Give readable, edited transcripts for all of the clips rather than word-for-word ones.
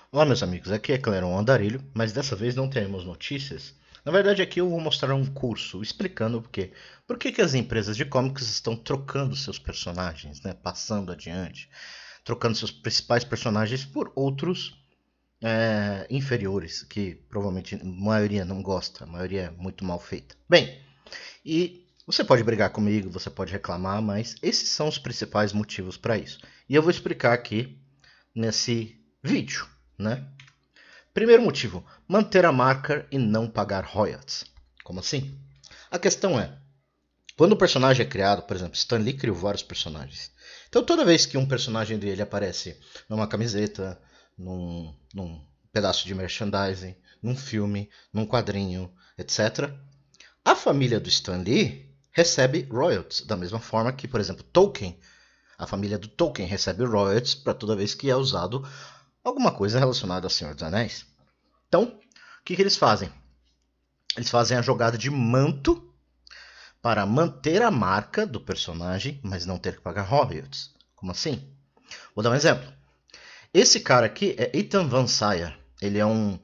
Olá, meus amigos, aqui é Cleron Andarilho, mas dessa vez não teremos notícias. Na verdade, aqui eu vou mostrar um curso explicando por que as empresas de comics estão trocando seus personagens, né, passando adiante, trocando seus principais personagens por outros inferiores, que provavelmente a maioria não gosta, a maioria é muito mal feita. Bem, e você pode brigar comigo, você pode reclamar, mas esses são os principais motivos para isso. E eu vou explicar aqui nesse vídeo, né? Primeiro motivo, manter a marca e não pagar royalties. Como assim? A questão é, quando o personagem é criado, por exemplo, Stan Lee criou vários personagens. Então toda vez que um personagem dele aparece numa camiseta, num pedaço de merchandising, num filme, num quadrinho, etc., a família do Stan Lee recebe royalties, da mesma forma que, por exemplo, Tolkien, a família do Tolkien recebe royalties para toda vez que é usado alguma coisa relacionada ao Senhor dos Anéis. Então, o que eles fazem? Eles fazem a jogada de manto para manter a marca do personagem, mas não ter que pagar royalties. Como assim? Vou dar um exemplo. Esse cara aqui é Ethan Van Sciver. Ele é um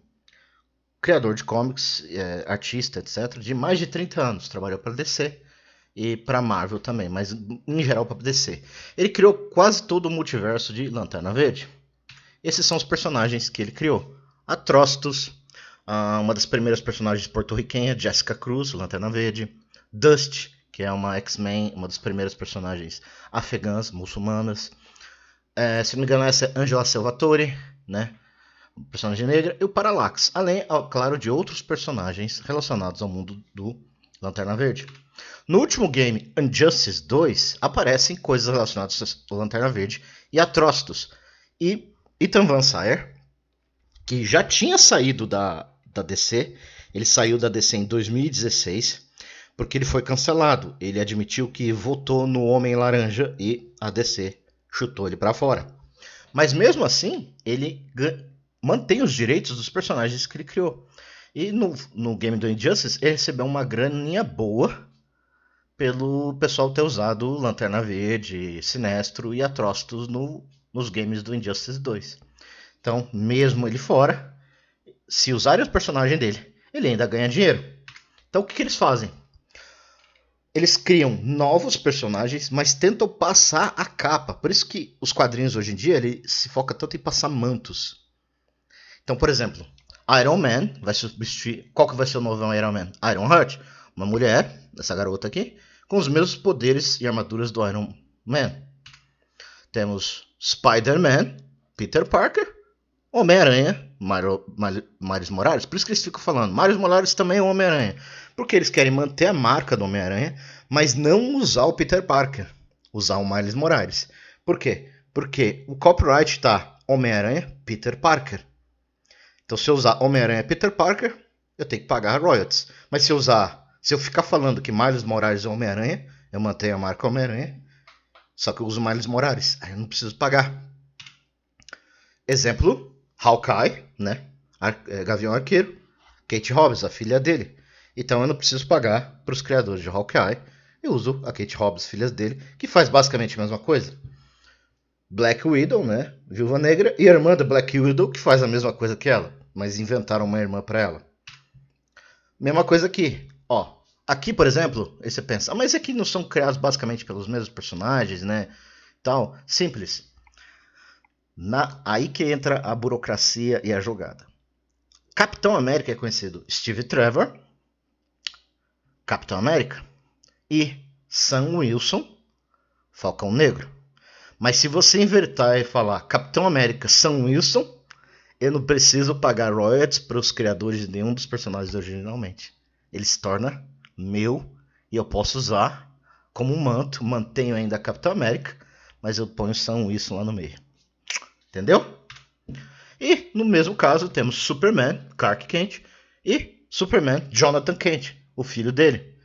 criador de comics, artista, etc., de mais de 30 anos. Trabalhou para DC e para Marvel também, mas em geral para DC. Ele criou quase todo o multiverso de Lanterna Verde. Esses são os personagens que ele criou. Atrocitus, uma das primeiras personagens porto-riquenhas, Jessica Cruz, Lanterna Verde. Dust, que é uma X-Men, uma das primeiras personagens afegãs, muçulmanas. Se não me engano, essa é Angela Salvatore, né? Personagem negra. E o Parallax, além, claro, de outros personagens relacionados ao mundo do Lanterna Verde. No último game, Injustice 2, aparecem coisas relacionadas ao Lanterna Verde e Atrocitus. E Ethan Van Sciver, que já tinha saído da DC, ele saiu da DC em 2016, porque ele foi cancelado. Ele admitiu que votou no Homem Laranja e a DC chutou ele para fora. Mas mesmo assim, ele mantém os direitos dos personagens que ele criou. E no game do Injustice, ele recebeu uma graninha boa pelo pessoal ter usado Lanterna Verde, Sinestro e Atrocitus nos games do Injustice 2. Então, mesmo ele fora, se usarem o personagem dele, ele ainda ganha dinheiro. Então, o que eles fazem? Eles criam novos personagens, mas tentam passar a capa. Por isso que os quadrinhos hoje em dia ele se foca tanto em passar mantos. Então, por exemplo, Iron Man vai substituir. Qual que vai ser o novo Iron Man? Iron Heart, uma mulher, essa garota aqui, com os mesmos poderes e armaduras do Iron Man. Temos Spider-Man, Peter Parker, Homem-Aranha, Miles Morales. Por isso que eles ficam falando, Miles Morales também é Homem-Aranha. Porque eles querem manter a marca do Homem-Aranha, mas não usar o Peter Parker. Usar o Miles Morales. Por quê? Porque o copyright tá Homem-Aranha, Peter Parker. Então se eu usar Homem-Aranha, Peter Parker, eu tenho que pagar royalties. Mas se eu ficar falando que Miles Morales é Homem-Aranha, eu mantenho a marca Homem-Aranha, só que eu uso Miles Morales. Aí eu não preciso pagar. Exemplo, Hawkeye, né? Gavião Arqueiro, Kate Hobbs, a filha dele. Então eu não preciso pagar para os criadores de Hawkeye. Eu uso a Kate Hobbs, filha dele, que faz basicamente a mesma coisa. Black Widow, né? Viúva Negra, e a irmã da Black Widow, que faz a mesma coisa que ela, mas inventaram uma irmã para ela. Mesma coisa aqui, ó. Aqui, por exemplo, aí você pensa, mas aqui não são criados basicamente pelos mesmos personagens, né? Tal, simples. Aí que entra a burocracia e a jogada. Capitão América é conhecido Steve Trevor, Capitão América, e Sam Wilson, Falcão Negro. Mas se você invertar e falar Capitão América, Sam Wilson, eu não preciso pagar royalties para os criadores de nenhum dos personagens originalmente. Ele se torna meu e eu posso usar como manto, mantenho ainda a Capitão América, mas eu ponho Sam Wilson lá no meio. Entendeu? E no mesmo caso temos Superman, Clark Kent, e Superman, Jonathan Kent, o filho dele.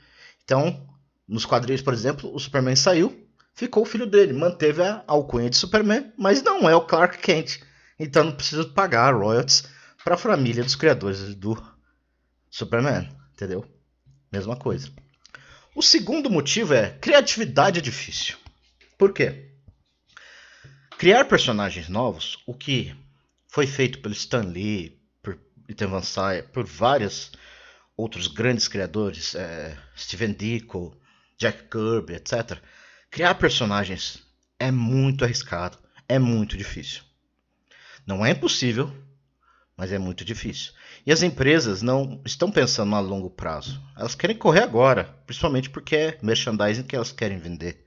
Então, nos quadrinhos, por exemplo, o Superman saiu, ficou o filho dele, manteve a alcunha de Superman, mas não é o Clark Kent. Então não preciso pagar royalties para a família dos criadores do Superman, entendeu? Mesma coisa. O segundo motivo é criatividade é difícil. Por quê? Criar personagens novos, o que foi feito pelo Stan Lee, por Ethan Van Sciver, por vários outros grandes criadores, Steven Ditko, Jack Kirby, etc. Criar personagens é muito arriscado, é muito difícil. Não é impossível, mas é muito difícil. E as empresas não estão pensando a longo prazo. Elas querem correr agora, principalmente porque é merchandising que elas querem vender.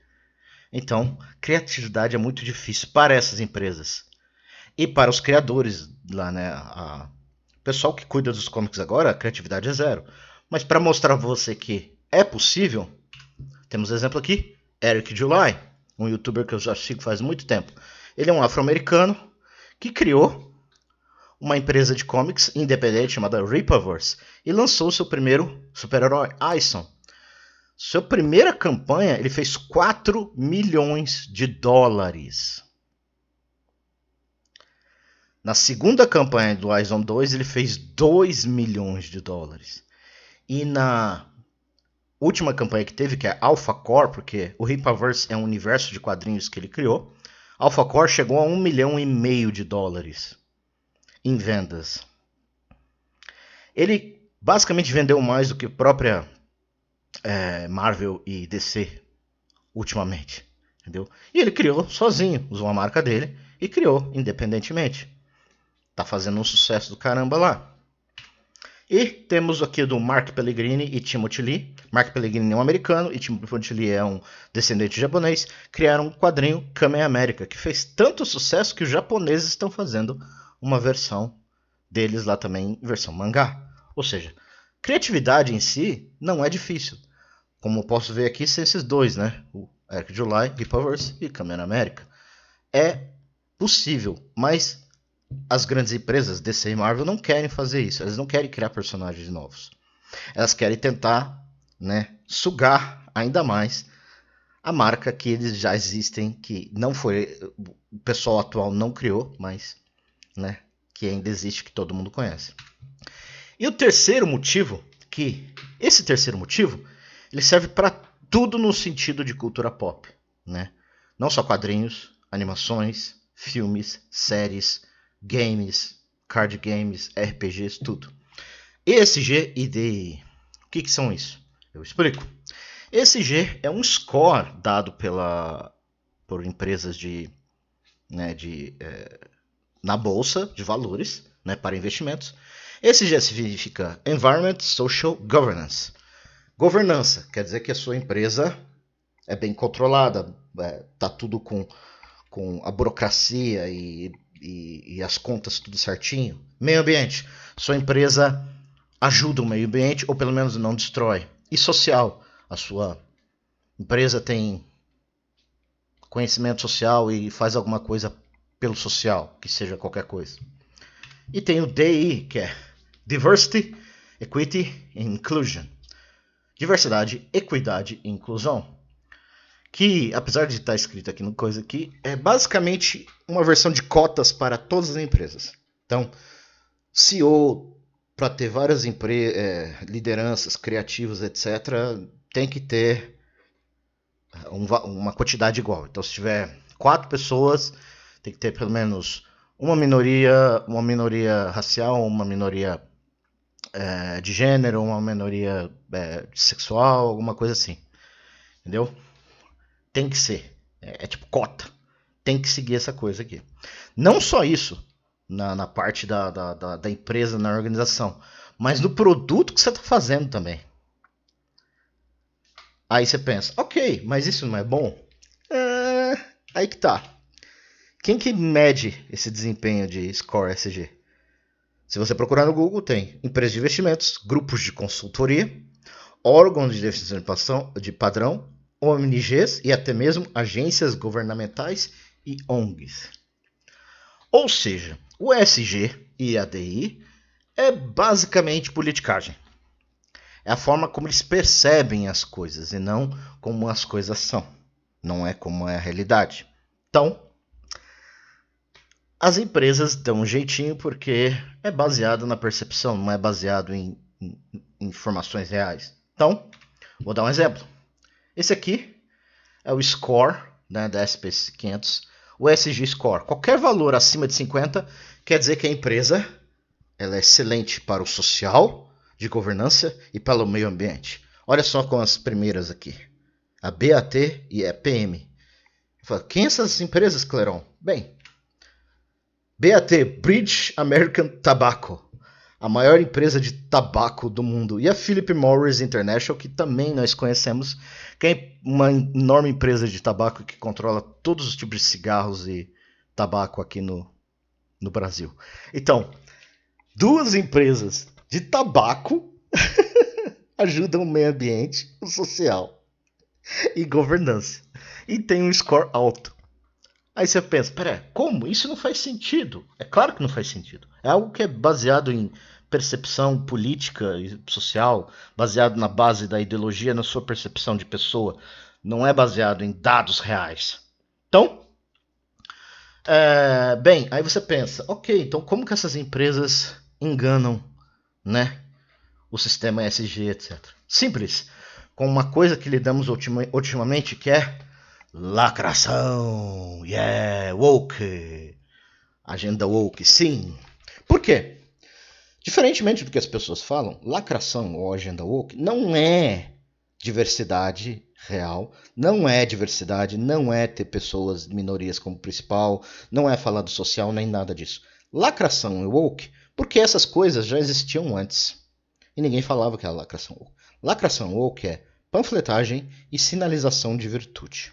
Então, criatividade é muito difícil para essas empresas. E para os criadores lá, né? O pessoal que cuida dos comics agora, a criatividade é zero. Mas para mostrar para você que é possível, temos exemplo aqui, Eric July, um youtuber que eu já sigo faz muito tempo. Ele é um afro-americano que criou uma empresa de comics independente chamada Rippaverse e lançou seu primeiro super-herói, Ison. Sua primeira campanha, ele fez 4 milhões de dólares. Na segunda campanha do Ison 2, ele fez 2 milhões de dólares. E na última campanha que teve, que é Alpha Core, porque o Rippaverse é um universo de quadrinhos que ele criou, Alpha Core chegou a 1,5 milhão de dólares em vendas. Ele basicamente vendeu mais do que a própria Marvel e DC ultimamente, entendeu? E ele criou sozinho, usou a marca dele e criou independentemente. Tá fazendo um sucesso do caramba lá. E temos aqui do Mark Pellegrini e Timothy Lee. Mark Pellegrini é um americano e Timothy Lee é um descendente japonês. Criaram um quadrinho Kamen América, que fez tanto sucesso que os japoneses estão fazendo uma versão deles lá também, versão mangá. Ou seja, criatividade em si não é difícil. Como eu posso ver aqui, são esses dois, né? O Eric July, Rippaverse e Kamen América. É possível, mas as grandes empresas, DC e Marvel, não querem fazer isso. Elas não querem criar personagens novos. Elas querem tentar, né, sugar ainda mais a marca que eles já existem, que não foi, o pessoal atual não criou, mas, né, que ainda existe, que todo mundo conhece. E o terceiro motivo, esse terceiro motivo, ele serve para tudo no sentido de cultura pop, né? Não só quadrinhos, animações, filmes, séries, games, card games, RPGs, tudo. ESG e DI. O que são isso? Eu explico. ESG é um score dado por empresas na bolsa de valores, né, para investimentos. ESG significa Environment Social Governance. Governança quer dizer que a sua empresa é bem controlada, tá tudo com a burocracia e as contas tudo certinho. Meio ambiente, sua empresa ajuda o meio ambiente ou pelo menos não destrói. E social, a sua empresa tem conhecimento social e faz alguma coisa pelo social, que seja qualquer coisa. E tem o DI, que é Diversity, Equity and Inclusion. Diversidade, equidade e inclusão. Que, apesar de estar escrito aqui no coisa aqui, é basicamente uma versão de cotas para todas as empresas. Então, CEO, para ter várias lideranças criativas, etc., tem que ter uma quantidade igual. Então, se tiver 4 pessoas, tem que ter pelo menos uma minoria racial, uma minoria de gênero, uma minoria sexual, alguma coisa assim. Entendeu? Tem que ser. É tipo cota. Tem que seguir essa coisa aqui. Não só isso, na parte da empresa, na organização, mas no produto que você está fazendo também. Aí você pensa, ok, mas isso não é bom? Aí que tá. Quem que mede esse desempenho de Score SG? Se você procurar no Google, tem empresas de investimentos, grupos de consultoria, órgãos de definição de padrão, ONGs e até mesmo agências governamentais e ONGs. Ou seja, o ESG e a DI é basicamente politicagem. É a forma como eles percebem as coisas e não como as coisas são. Não é como é a realidade. Então, as empresas dão um jeitinho porque é baseado na percepção, não é baseado em informações reais. Então, vou dar um exemplo. Esse aqui é o score, né, da SP500, o ESG Score. Qualquer valor acima de 50 Quer dizer que a empresa ela é excelente para o social, de governança e para o meio ambiente. Olha só com as primeiras aqui. A BAT e a PM. Quem são essas empresas, Cleron? Bem, BAT, British American Tobacco, a maior empresa de tabaco do mundo. E a Philip Morris International, que também nós conhecemos, que é uma enorme empresa de tabaco que controla todos os tipos de cigarros e tabaco aqui no Brasil. Então, duas empresas de tabaco ajudam o meio ambiente, o social e governança. E tem um score alto. Aí você pensa, pera, como? Isso não faz sentido. É claro que não faz sentido. É algo que é baseado em percepção política e social, baseado na base da ideologia, na sua percepção de pessoa. Não é baseado em dados reais. Então, bem, aí você pensa, ok, então como que essas empresas enganam, né, o sistema ESG, etc. Simples, com uma coisa que lidamos ultimamente, que é lacração, woke, agenda woke, sim. Por quê? Diferentemente do que as pessoas falam, lacração ou agenda woke não é diversidade real, não é diversidade, não é ter pessoas, minorias como principal, não é falar do social, nem nada disso. Lacração e woke, porque essas coisas já existiam antes. E ninguém falava que era lacração woke. Lacração woke é panfletagem e sinalização de virtude.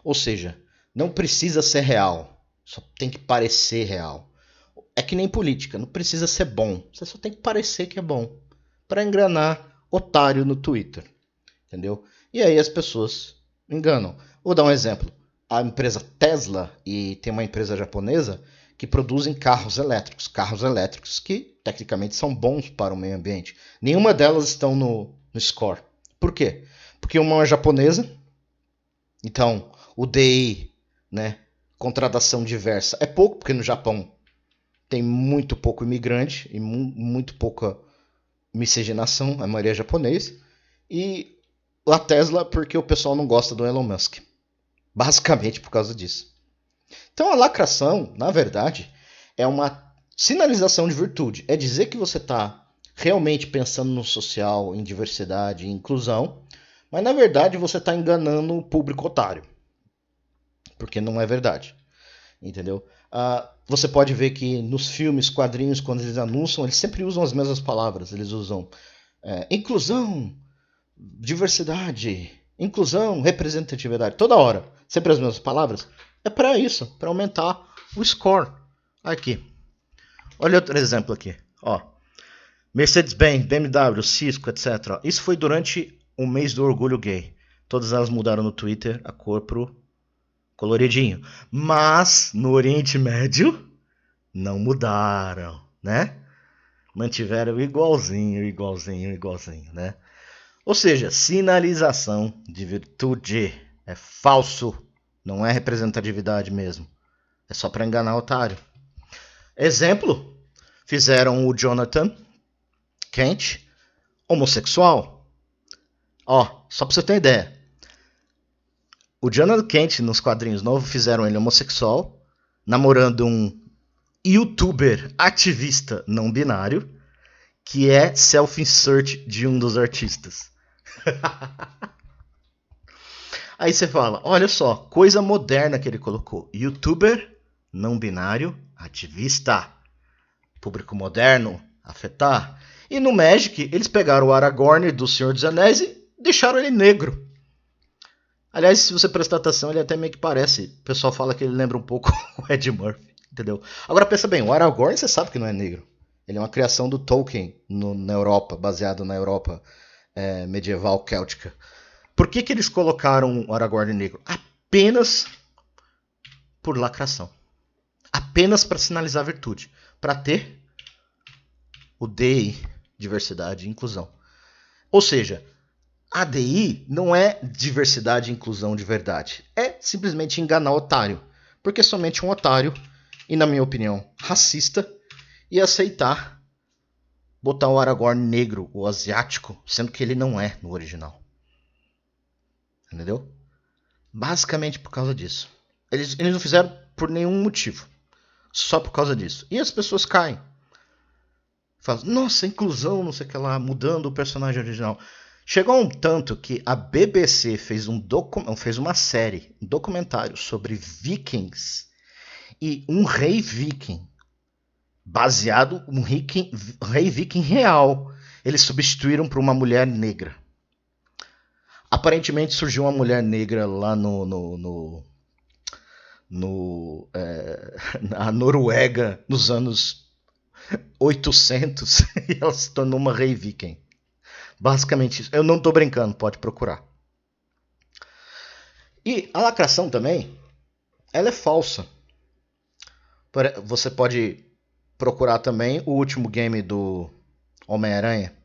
Ou seja, não precisa ser real, só tem que parecer real. É que nem política, não precisa ser bom, você só tem que parecer que é bom. Para enganar otário no Twitter, entendeu? E aí as pessoas enganam. Vou dar um exemplo. A empresa Tesla e tem uma empresa japonesa que produzem carros elétricos que tecnicamente são bons para o meio ambiente. Nenhuma delas estão no score. Por quê? Porque uma é japonesa, então o DI, né, contratação diversa, é pouco, porque no Japão tem muito pouco imigrante e muito pouca miscigenação, a maioria é japonês. E a Tesla, porque o pessoal não gosta do Elon Musk. Basicamente por causa disso. Então a lacração, na verdade, é uma sinalização de virtude. É dizer que você está realmente pensando no social, em diversidade, em inclusão, mas na verdade você está enganando o público otário. Porque não é verdade. Entendeu? Você pode ver que nos filmes, quadrinhos, quando eles anunciam, eles sempre usam as mesmas palavras. Eles usam inclusão, diversidade, inclusão, representatividade. Toda hora, sempre as mesmas palavras. É para isso, para aumentar o score. Aqui. Olha outro exemplo aqui. Ó. Mercedes-Benz, BMW, Cisco, etc. Isso foi durante o mês do orgulho gay. Todas elas mudaram no Twitter a cor pro coloridinho. Mas no Oriente Médio não mudaram, né? Mantiveram igualzinho, né? Ou seja, sinalização de virtude é falso, não é representatividade mesmo. É só para enganar o otário. Exemplo, fizeram o Jonathan Kent homossexual. Ó, só para você ter ideia. O Jonathan Kent, nos quadrinhos novos, fizeram ele homossexual, namorando um youtuber ativista não binário, que é self-insert de um dos artistas. Aí você fala, olha só, coisa moderna que ele colocou. Youtuber, não binário, ativista. Público moderno, afetar. E no Magic, eles pegaram o Aragorn do Senhor dos Anéis e deixaram ele negro. Aliás, se você prestar atenção, ele até meio que parece. O pessoal fala que ele lembra um pouco o Ed Murphy, entendeu? Agora pensa bem, o Aragorn você sabe que não é negro. Ele é uma criação do Tolkien na Europa, baseado na Europa medieval céltica. Por que eles colocaram o Aragorn negro? Apenas por lacração. Apenas para sinalizar virtude. Para ter o DI, diversidade e inclusão. Ou seja, a DI não é diversidade e inclusão de verdade. É simplesmente enganar o otário. Porque somente um otário, e na minha opinião, racista, ia aceitar botar o Aragorn negro ou asiático, sendo que ele não é no original. Entendeu? Basicamente por causa disso. Eles não fizeram por nenhum motivo. só por causa disso. E as pessoas caem. Falam, nossa, inclusão, não sei o que lá, mudando o personagem original. Chegou a um tanto que a BBC fez uma série, um documentário sobre vikings e um rei viking, baseado um rei viking real. Eles substituíram por uma mulher negra. Aparentemente surgiu uma mulher negra lá na Noruega nos anos 800 e ela se tornou uma rei viking. Basicamente isso. Eu não tô brincando, pode procurar. E a lacração também, ela é falsa. Você pode procurar também o último game do Homem-Aranha,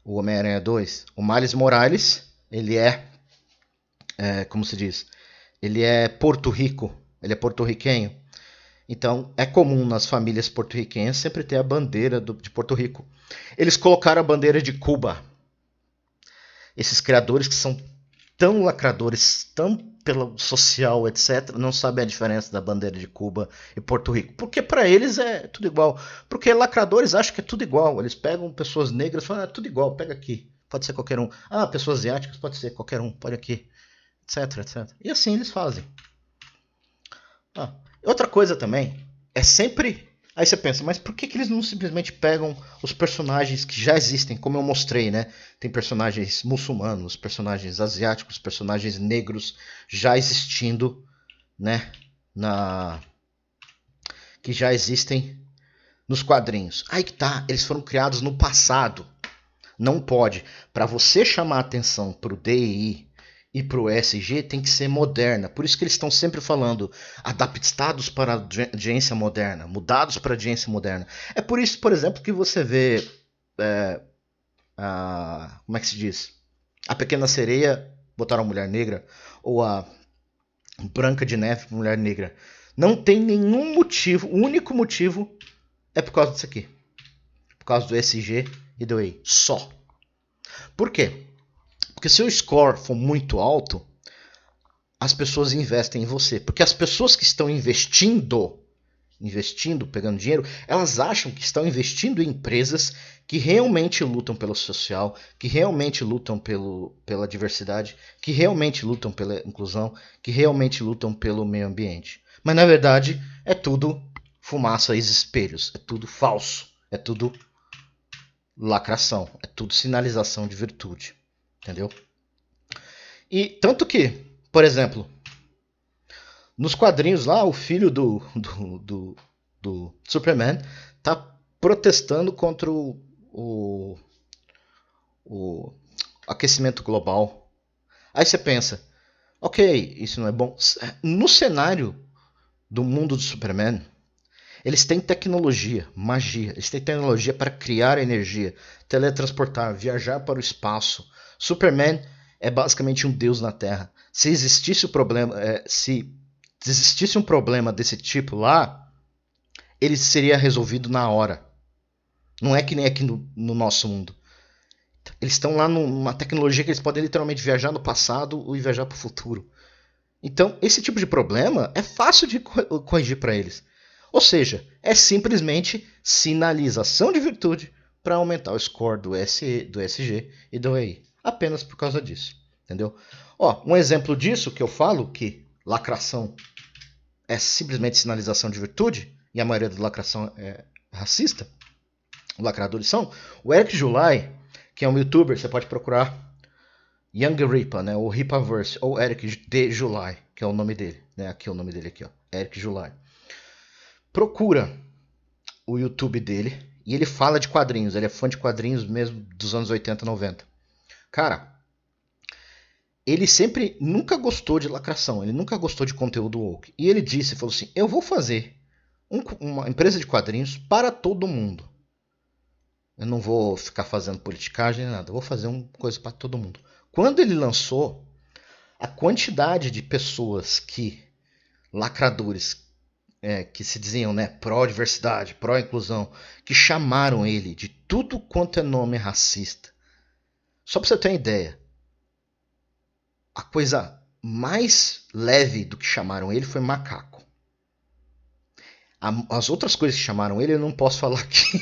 o Homem-Aranha 2. O Miles Morales, ele como se diz, ele é Porto Rico, ele é porto-riquenho. Então é comum nas famílias porto-riquenhas sempre ter a bandeira de Porto Rico. Eles colocaram a bandeira de Cuba. Esses criadores que são tão lacradores, tão pelo social, etc., não sabem a diferença da bandeira de Cuba e Porto Rico. Porque para eles é tudo igual. Porque lacradores acham que é tudo igual. Eles pegam pessoas negras e falam, é tudo igual, pega aqui. Pode ser qualquer um. Ah, pessoas asiáticas, pode ser qualquer um, pode aqui. Etc, etc. E assim eles fazem. Outra coisa também, é sempre... Aí você pensa, mas por que eles não simplesmente pegam os personagens que já existem, como eu mostrei, né? Tem personagens muçulmanos, personagens asiáticos, personagens negros já existindo, né? Que já existem nos quadrinhos. Aí que tá, eles foram criados no passado. Não pode. Para você chamar a atenção pro DEI e pro ESG tem que ser moderna. Por isso que eles estão sempre falando adaptados para a audiência moderna, mudados para a audiência moderna. É por isso, por exemplo, que você vê como é que se diz? A Pequena Sereia botaram a mulher negra, ou a Branca de Neve mulher negra. Não tem nenhum motivo, o único motivo é por causa disso aqui. Por causa do ESG e do EI. Só. Por quê? Porque se o score for muito alto, as pessoas investem em você. Porque as pessoas que estão investindo, pegando dinheiro, elas acham que estão investindo em empresas que realmente lutam pelo social, que realmente lutam pela diversidade, que realmente lutam pela inclusão, que realmente lutam pelo meio ambiente. Mas na verdade é tudo fumaça e espelhos, é tudo falso, é tudo lacração, é tudo sinalização de virtude. Entendeu? E tanto que, por exemplo, nos quadrinhos lá, o filho do Superman tá protestando contra o aquecimento global. Aí você pensa, ok, isso não é bom. No cenário do mundo do Superman, eles têm tecnologia, magia. Eles têm tecnologia para criar energia, teletransportar, viajar para o espaço. Superman é basicamente um deus na Terra. Se existisse um problema desse tipo lá, ele seria resolvido na hora. Não é que nem aqui no nosso mundo. Eles estão lá numa tecnologia que eles podem literalmente viajar no passado e viajar para o futuro. Então, esse tipo de problema é fácil de corrigir para eles. Ou seja, é simplesmente sinalização de virtude para aumentar o score do SG e do EI. Apenas por causa disso. Entendeu? Um exemplo disso que eu falo, que lacração é simplesmente sinalização de virtude, e a maioria da lacração é racista, lacradores são, o Eric July, que é um youtuber, você pode procurar Young Ripa, né, ou Ripaverse, ou Eric de July, que é o nome dele, né, aqui é o nome dele aqui, ó, Eric July. Procura o YouTube dele e ele fala de quadrinhos, ele é fã de quadrinhos mesmo dos anos 80, 90. Cara, ele sempre nunca gostou de lacração, ele nunca gostou de conteúdo woke. E ele falou assim, eu vou fazer uma empresa de quadrinhos para todo mundo. Eu não vou ficar fazendo politicagem nem nada, eu vou fazer uma coisa para todo mundo. Quando ele lançou, a quantidade de pessoas lacradores, que se diziam, né, pró-diversidade, pró-inclusão, que chamaram ele de tudo quanto é nome racista. Só para você ter uma ideia, a coisa mais leve do que chamaram ele foi macaco. As outras coisas que chamaram ele, eu não posso falar aqui.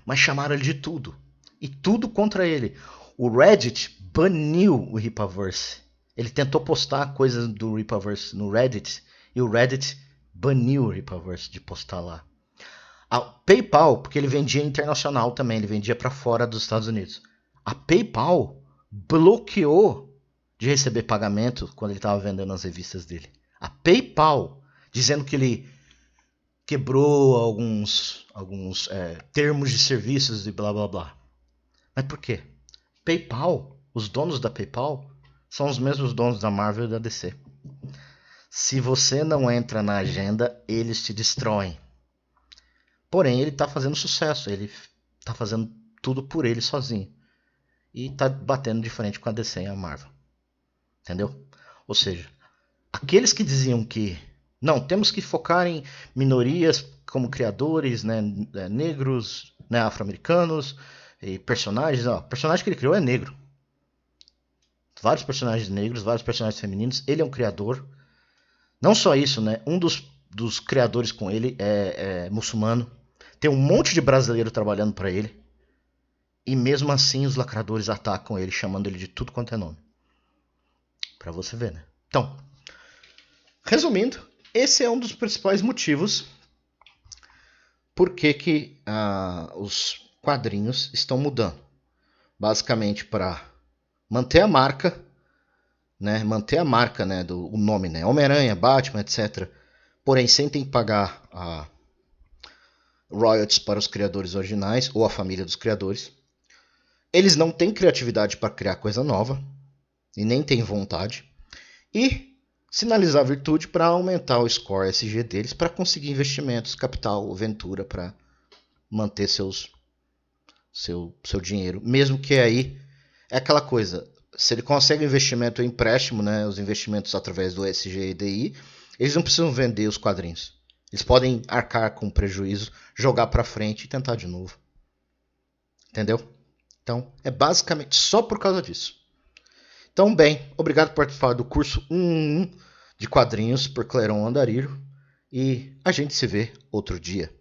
Mas chamaram ele de tudo. E tudo contra ele. O Reddit baniu o Ripaverse. Ele tentou postar coisas do Ripaverse no Reddit e o Reddit baniu o Ripaverse de postar lá. A PayPal, porque ele vendia internacional também, ele vendia para fora dos Estados Unidos. A PayPal bloqueou de receber pagamento quando ele estava vendendo as revistas dele. A PayPal, dizendo que ele quebrou alguns termos de serviços e blá blá blá. Mas por quê? PayPal, os donos da PayPal, são os mesmos donos da Marvel e da DC. Se você não entra na agenda, eles te destroem. Porém, ele está fazendo sucesso, ele está fazendo tudo por ele sozinho. E está batendo de frente com a DC e a Marvel. Entendeu? Ou seja, aqueles que diziam que não, temos que focar em minorias como criadores, né, negros, né, afro-americanos e personagens. Ó, o personagem que ele criou é negro. Vários personagens negros, vários personagens femininos. Ele é um criador. Não só isso, né? Um dos criadores com ele é muçulmano. Tem um monte de brasileiro trabalhando para ele. E mesmo assim os lacradores atacam ele, chamando ele de tudo quanto é nome. Pra você ver, né? Então, resumindo, esse é um dos principais motivos por que os quadrinhos estão mudando. Basicamente para manter a marca, né? Manter a marca, né? O nome, né? Homem-Aranha, Batman, etc. Porém, sem ter que pagar royalties para os criadores originais ou a família dos criadores. Eles não têm criatividade para criar coisa nova e nem têm vontade. E sinalizar virtude para aumentar o score SG deles para conseguir investimentos, capital, aventura para manter seu dinheiro. Mesmo que aí é aquela coisa, se ele consegue investimento ou empréstimo, né, os investimentos através do SG e DI, eles não precisam vender os quadrinhos. Eles podem arcar com prejuízo, jogar para frente e tentar de novo. Entendeu? Então, é basicamente só por causa disso. Então, bem, obrigado por participar do curso 1 de quadrinhos por Cleron Andarilho e a gente se vê outro dia.